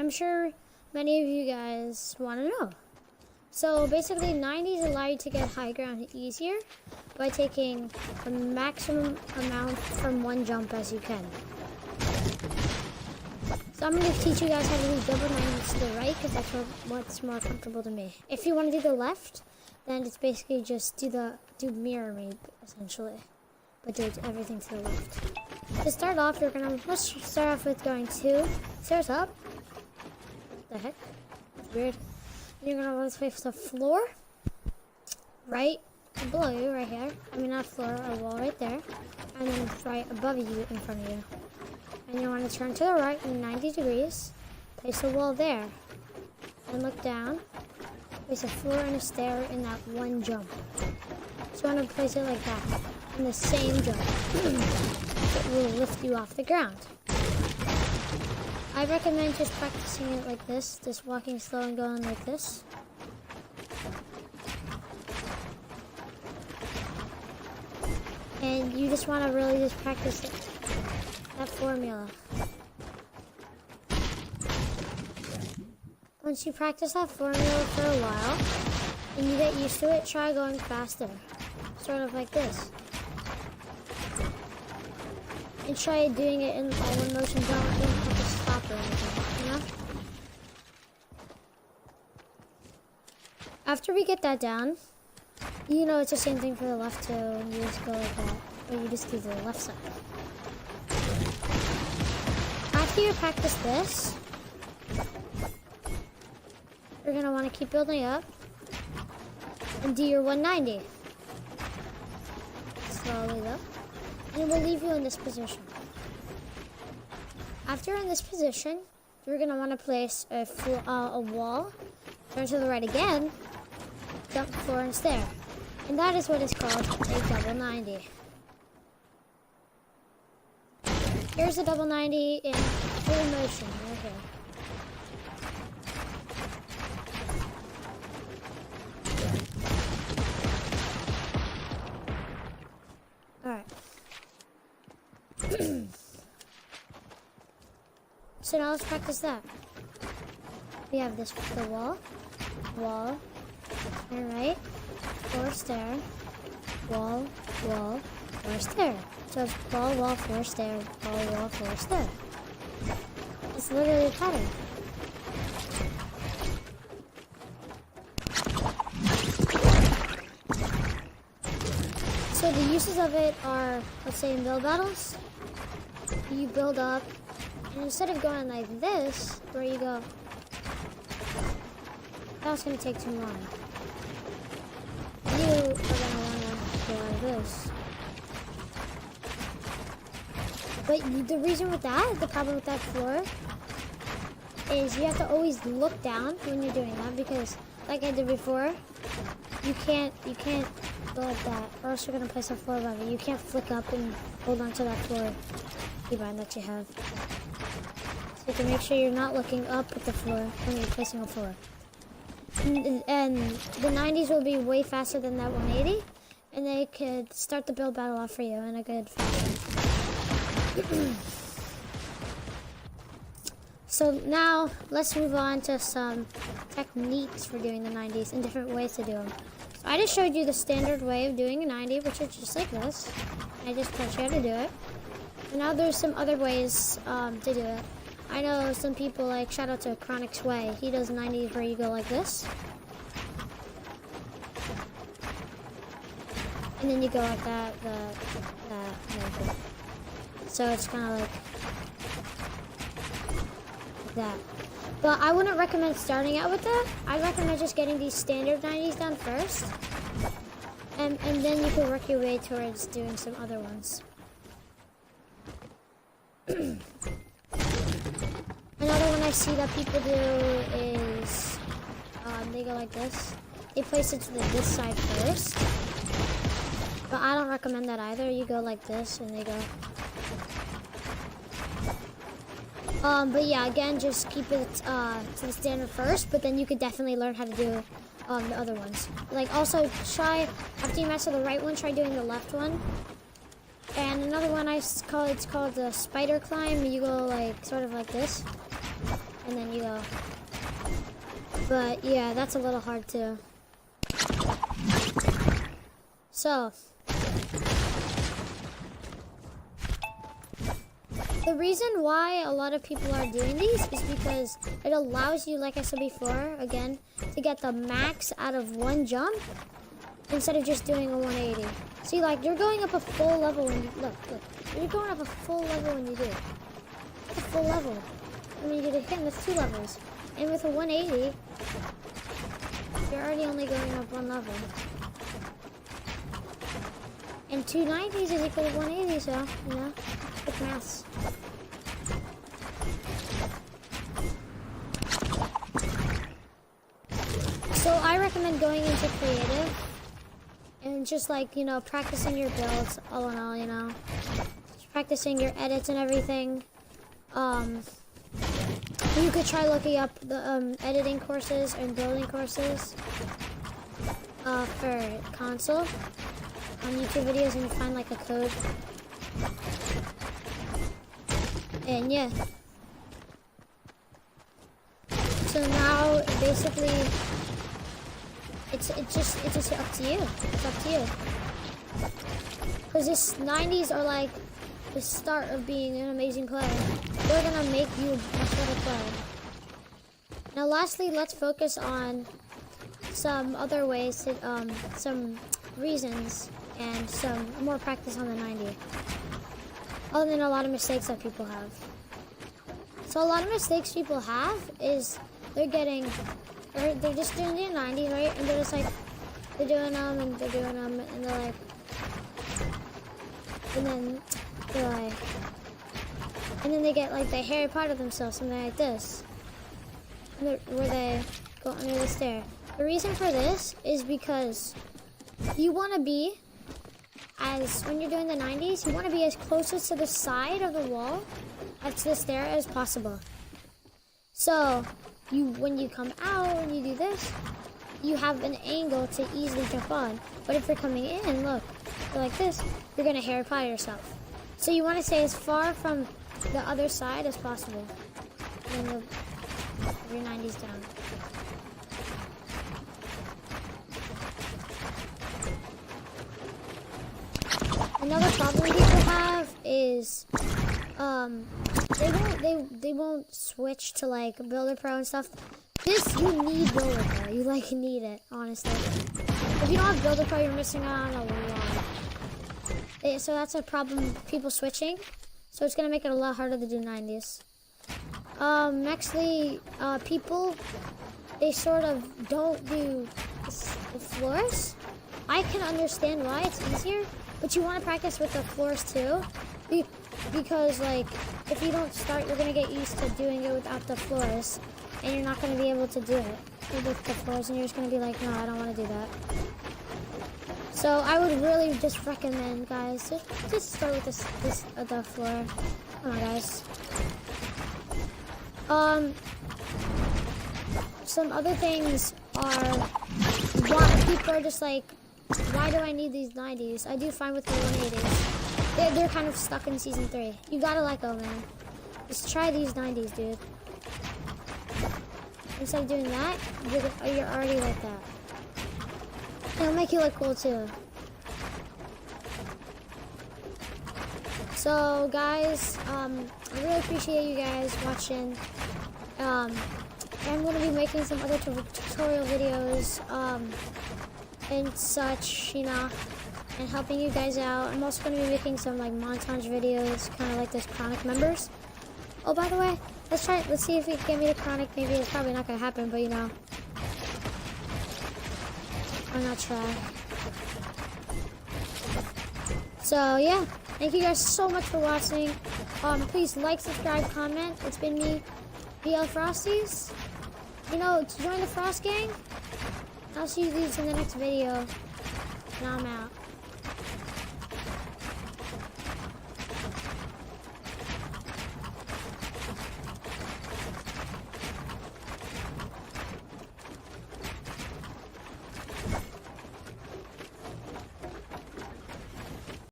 I'm sure many of you guys want to know. So basically 90s allow you to get high ground easier by taking the maximum amount from one jump as you can. So I'm going to teach you guys how to do double 90s to the right because that's what's more comfortable to me. If you want to do the left, then it's basically just do mirror me essentially, but do everything to the left. To start off, let's start off with going 2 stairs up. What the heck? That's weird. You're gonna face the floor, right below you, right here. I mean, not floor, a wall right there, and then right above you, in front of you. And you want to turn to the right in 90 degrees. Place a wall there, and look down. Place a floor and a stair in that one jump. So you want to place it like that, in the same jump. It will lift you off the ground. I recommend just practicing it like this, just walking slow and going like this. And you just want to really just practice that formula. Once you practice that formula for a while, and you get used to it, try going faster. Sort of like this. And try doing it in all one motion, don't have to stop or anything, you know? After we get that down, you know it's the same thing for the left too, and you just go like that, or you just do the left side. After you practice this, you're gonna want to keep building up and do your 190. Slowly up. And it will leave you in this position. After you're in this position, you're going to want to place a wall, turn to the right again, jump, floor, and stair. And that is what is called a double 90. Here's a double 90 in full motion right here. Alright. So now let's practice that. We have this, the wall, and right, floor, stair, wall, floor, stair. So it's wall, floor, stair, wall, floor, stair. It's literally a pattern. So the uses of it are, let's say in build battles, you build up, and instead of going like this, where you go, that's going to take too long. You are going to want to go like this. But the reason with that, the problem with that floor, is you have to always look down when you're doing that, because like I did before, you can't go like that, or else you're going to place a floor above it. You can't flick up and hold on to that floor keybind that you have. So you have to make sure you're not looking up at the floor when you're placing a floor. And the 90s will be way faster than that 180, and they could start the build battle off for you in a good fashion. So now let's move on to some techniques for doing the 90s and different ways to do them. So I just showed you the standard way of doing a 90, which is just like this. I just taught you how to do it. And now there's some other ways to do it. I know some people, like, shout out to Chronic Sway. He does 90s where you go like this. And then you go like that, like that. So it's kind of like that. But I wouldn't recommend starting out with that. I'd recommend just getting these standard 90s done first. And then you can work your way towards doing some other ones. Another one I see that people do is they go like this. They place it to this side first. But I don't recommend that either. You go like this and they go. But yeah, again, just keep it to the standard first, but then you could definitely learn how to do the other ones. Like, also try, after you master the right one, try doing the left one. And another one it's called the spider climb. You go like, sort of like this. and then you go. But yeah, that's a little hard too. So, the reason why a lot of people are doing these is because it allows you, like I said before, again, to get the max out of one jump instead of just doing a 180. See, like, you're going up a full level when you, look, you're going up a full level when you do it. That's a full level. And when you do it again, that's 2 levels. And with a 180, you're already only going up 1 level. And 290s is equal to 180, so, you know, quick maths. So I recommend going into creative and just like, you know, practicing your builds all in all, you know. Just practicing your edits and everything. You could try looking up the editing courses and building courses for console on YouTube videos, and you find like a code. And yeah. So now basically it's just up to you. It's up to you. Because this 90s are like the start of being an amazing player. They're gonna make you a much better player. Now lastly, let's focus on some other ways to some reasons and some more practice on the 90. Other than a lot of mistakes that people have. So a lot of mistakes people have is they're just doing the 90, right? And they're just like, they're doing them and they're doing them and they're like, and then they get like the Harry Potter themselves, something like this. Where they go under the stair. The reason for this is because you want to be, when you're doing the 90s, you want to be as closest to the side of the wall as to the stair as possible. So, when you come out and you do this, you have an angle to easily jump on. But if you're coming in, look, you're like this, you're going to Harry Potter yourself. So you want to stay as far from the other side as possible. And then your 90s down. Another problem people have is they won't switch to like Builder Pro and stuff. This, you need Builder Pro. You like need it, honestly. If you don't have Builder Pro, you're missing out on a lot. So that's a problem, people switching. So it's gonna make it a lot harder to do 90s. Nextly, people, they sort of don't do the floors. I can understand why it's easier, but you want to practice with the floors too. Because like, if you don't start, you're gonna get used to doing it without the floors. And you're not gonna be able to do it with the floors, and you're just gonna be like, no, I don't wanna do that. So I would really just recommend, guys, just start with the floor. Come on, guys. Some other things are, why people are just like, why do I need these 90s? I do fine with the 180s. They're kind of stuck in season 3. You gotta let go, man. Just try these 90s, dude. Instead of doing that, you're already like that. It'll make you look cool too. So guys, I really appreciate you guys watching. I'm going to be making some other tutorial videos and such, you know, and helping you guys out. I'm also going to be making some like montage videos, kind of like this Chronic members. Oh, by the way, let's see if we can get me the Chronic. Maybe it's probably not going to happen, but you know, why not try? So yeah, thank you guys so much for watching. Please like, subscribe, comment. It's been me, BL Frosties. You know, to join the Frost Gang. I'll see you guys in the next video. And I'm out.